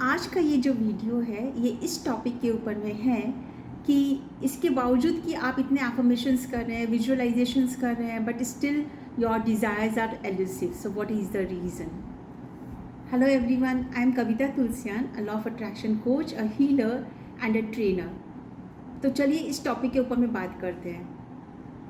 आज का ये जो वीडियो है ये इस टॉपिक के ऊपर में है कि इसके बावजूद कि आप इतने अफर्मेशंस कर रहे हैं, विजुअलाइजेशंस कर रहे हैं, but still your desires are elusive. So what is the reason? Hello everyone, I am Kavita Tulsian, a law of attraction coach, a healer and a trainer. तो चलिए इस टॉपिक के ऊपर में बात करते हैं.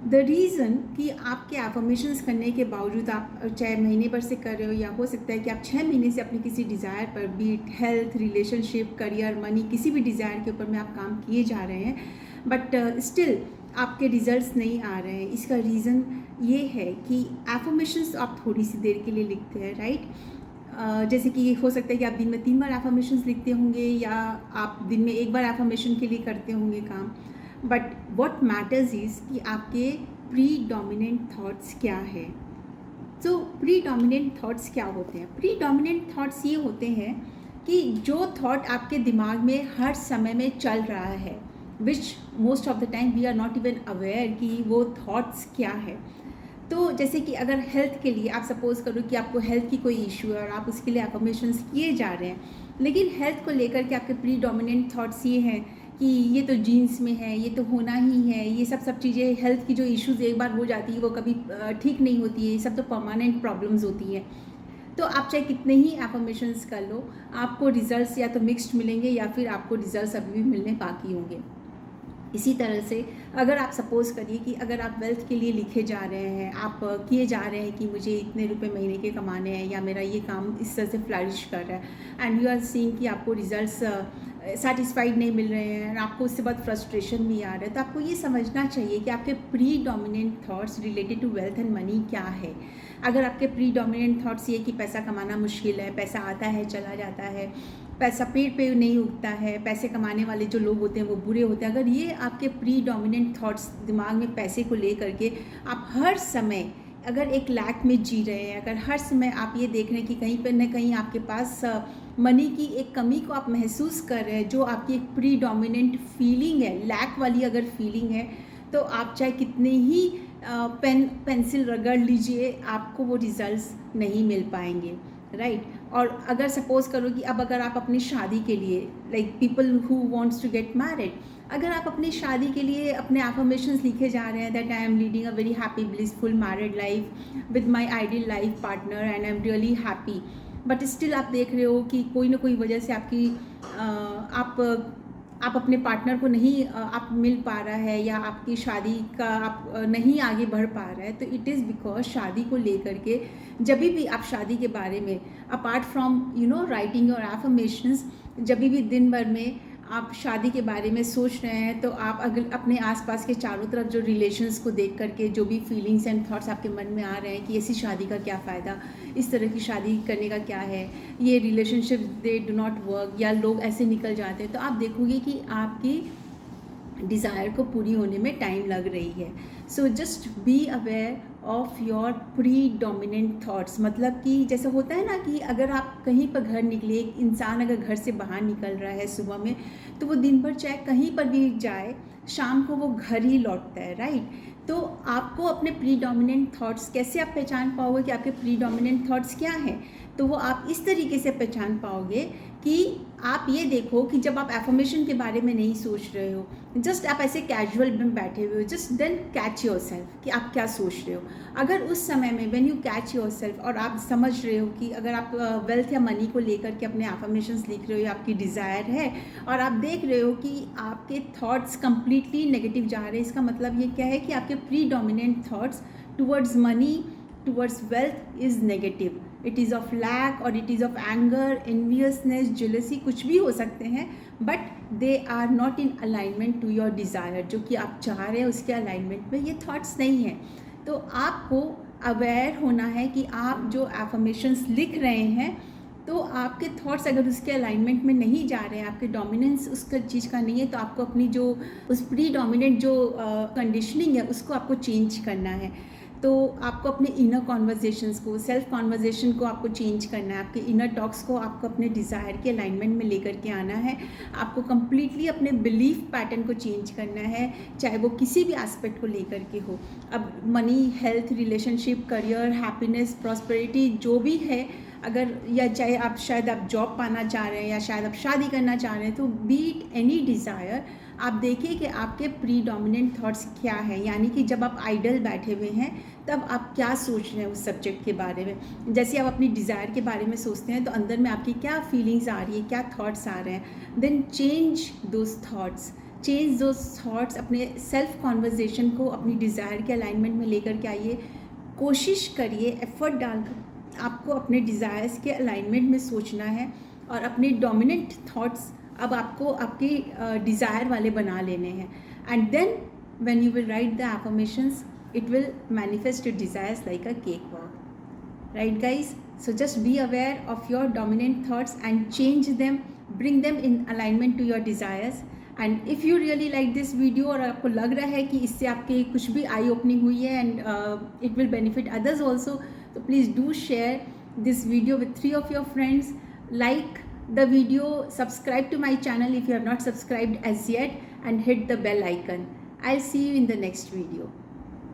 द रीज़न कि आपके एफर्मेशंस करने के बावजूद आप चाहे महीने भर से कर रहे हो या हो सकता है कि आप 6 महीने से अपनी किसी डिज़ायर पर, be it health, relationship, career, money, किसी भी डिज़ायर के ऊपर में आप काम किए जा रहे हैं, बट स्टिल आपके रिजल्ट्स नहीं आ रहे हैं. इसका रीज़न ये है कि एफर्मेशंस आप थोड़ी सी देर के लिए लिखते हैं, राइट? जैसे कि हो सकता है कि आप दिन में 3 बार एफर्मेशंस लिखते होंगे या आप दिन में 1 बार एफर्मेशन के लिए करते होंगे काम. बट वॉट मैटर्स इज़ कि आपके प्री डोमिनेंट थाट्स क्या है. सो प्री डोमिनेंट थाट्स क्या होते हैं? प्री डोमिनेंट थाट्स ये होते हैं कि जो थॉट आपके दिमाग में हर समय में चल रहा है, which most of the time we are not even aware कि वो थॉट्स क्या है. तो जैसे कि अगर हेल्थ के लिए आप सपोज़ करो कि आपको हेल्थ की कोई इशू है और आप उसके लिए अफर्मेशंस किए जा रहे हैं, लेकिन हेल्थ को लेकर के आपके प्री डोमिनेंट थाट्स ये हैं कि ये तो जीन्स में है, ये तो होना ही है, ये सब चीज़ें, हेल्थ की जो इश्यूज़ एक बार हो जाती है वो कभी ठीक नहीं होती है, ये सब तो परमानेंट प्रॉब्लम्स होती हैं. तो आप चाहे कितने ही एफर्मेशंस कर लो, आपको रिजल्ट्स या तो मिक्स्ड मिलेंगे या फिर आपको रिजल्ट्स अभी भी मिलने बाकी होंगे. इसी तरह से अगर आप सपोज़ करिए कि अगर आप वेल्थ के लिए लिखे जा रहे हैं, आप किए जा रहे हैं कि मुझे इतने रुपए महीने के कमाने हैं या मेरा ये काम इस तरह से फ्लरिश कर रहा है, एंड यू आर सीइंग कि आपको रिजल्ट्स सेटिस्फाइड नहीं मिल रहे हैं और आपको उससे बहुत फ्रस्ट्रेशन भी आ रहा है, तो आपको ये समझना चाहिए कि आपके predominant thoughts related to wealth and money क्या है. अगर आपके प्री डोमिनेंट थाट्स ये कि पैसा कमाना मुश्किल है, पैसा आता है चला जाता है, पैसा पेड़ पे नहीं उगता है, पैसे कमाने वाले जो लोग होते हैं वो बुरे होते हैं, अगर ये आपके प्री डोमिनेंट थाट्स दिमाग में पैसे को ले करके आप हर समय अगर एक लैक में जी रहे हैं, अगर हर समय आप ये देख रहे हैं कि कहीं पर ना कहीं आपके पास मनी की एक कमी को आप महसूस कर रहे हैं, जो आपकी एक प्री डोमिनेंट फीलिंग है, लैक वाली अगर फीलिंग है, तो आप चाहे कितने ही पेंसिल रगड़ लीजिए, आपको वो रिजल्ट्स नहीं मिल पाएंगे, राइट? और अगर सपोज़ करो कि अब अगर आप अपनी शादी के लिए, like people who wants to get married, अगर आप अपनी शादी के लिए अपने एफर्मेशंस लिखे जा रहे हैं that I am leading a very happy blissful married life with my ideal life partner and I am really happy, but still आप देख रहे हो कि कोई ना कोई वजह से आपकी आप अपने पार्टनर को नहीं आप मिल पा रहा है या आपकी शादी का आप नहीं आगे बढ़ पा रहा है, तो इट इज़ बिकॉज शादी को लेकर के जब भी आप शादी के बारे में, apart from writing your affirmations, जब भी दिन भर में आप शादी के बारे में सोच रहे हैं, तो आप अगर अपने आसपास के चारों तरफ जो रिलेशंस को देख करके जो भी फीलिंग्स एंड थॉट्स आपके मन में आ रहे हैं कि ऐसी शादी का क्या फ़ायदा, इस तरह की शादी करने का क्या है, ये relationship they do not work, या लोग ऐसे निकल जाते हैं, तो आप देखोगे कि आपकी डिज़ायर को पूरी होने में टाइम लग रही है. So just be aware of your pre dominant thoughts. मतलब कि जैसे होता है ना कि अगर आप कहीं पर घर निकले, एक इंसान अगर घर से बाहर निकल रहा है सुबह में, तो वो दिन भर चाहे कहीं पर भी जाए, शाम को वो घर ही लौटता है, राइट? तो आपको अपने प्री डोमिनेंट थाट्स कैसे आप पहचान पाओगे कि आपके प्री डोमिनेंट थाट्स क्या हैं? तो वो आप इस तरीके से पहचान पाओगे कि आप ये देखो कि जब आप एफर्मेशन के बारे में नहीं सोच रहे हो, जस्ट आप ऐसे कैजुअल में बैठे हुए हो, just then catch yourself कि आप क्या सोच रहे हो. अगर उस समय में when you catch your self और आप समझ रहे हो कि अगर आप वेल्थ या मनी को लेकर के अपने एफर्मेशंस लिख रहे हो या आपकी डिज़ायर है और आप देख रहे हो कि आपके थॉट्स कंप्लीटली नेगेटिव जा रहे हैं, इसका मतलब ये क्या है कि आपके pre dominant thoughts towards money, towards wealth is negative. It is of lack or it is of anger, enviousness, jealousy, कुछ भी हो सकते हैं, but they are not in alignment to your desire. जो कि आप चाह रहे हैं उसके alignment में ये thoughts नहीं हैं. तो आपको aware होना है कि आप जो affirmations लिख रहे हैं, तो आपके थॉट्स अगर उसके अलाइनमेंट में नहीं जा रहे हैं, आपके डोमिनेंस उसका चीज़ का नहीं है, तो आपको अपनी जो उस प्री डोमिनेंट जो कंडीशनिंग है उसको आपको चेंज करना है. तो आपको अपने इनर कॉन्वर्जेशंस को, सेल्फ कॉन्वर्जेशन को आपको चेंज करना है, आपके इनर टॉक्स को आपको अपने डिज़ायर के अलाइनमेंट में लेकर के आना है. आपको कम्प्लीटली अपने बिलीफ पैटर्न को चेंज करना है, चाहे वो किसी भी एस्पेक्ट को लेकर के हो. अब money, health, relationship, career, happiness, prosperity जो भी है, अगर या चाहे आप शायद आप जॉब पाना चाह रहे हैं या शायद आप शादी करना चाह रहे हैं, तो बी इट एनी डिज़ायर, आप देखिए कि आपके प्रीडोमिनेंट थॉट्स क्या हैं, यानी कि जब आप आइडल बैठे हुए हैं तब आप क्या सोच रहे हैं उस सब्जेक्ट के बारे में। जैसे आप अपनी डिज़ायर के बारे में सोचते हैं तो अंदर में आपकी क्या फीलिंग्स आ रही है, क्या थॉट्स आ रहे हैं, देन चेंज दोज थॉट्स, अपने सेल्फ कॉन्वर्जेशन को अपनी डिज़ायर के अलाइनमेंट में लेकर के आइए। कोशिश करिए, एफर्ट डालकर आपको अपने डिज़ायर्स के अलाइनमेंट में सोचना है और अपने डोमिनेंट थॉट्स अब आपको आपके डिज़ायर वाले बना लेने हैं। And then when you will write the affirmations, it will manifest your desires like a cakewalk. Right guys, so just be aware of your dominant thoughts and change them, bring them in alignment to your desires. And if you really like this video और आपको लग रहा है कि इससे आपके कुछ भी आई ओपनिंग हुई है and it will benefit others also, so please do share this video with 3 of your friends. Like the video, subscribe to my channel if you have not subscribed as yet, and hit the bell icon. I'll see you in the next video.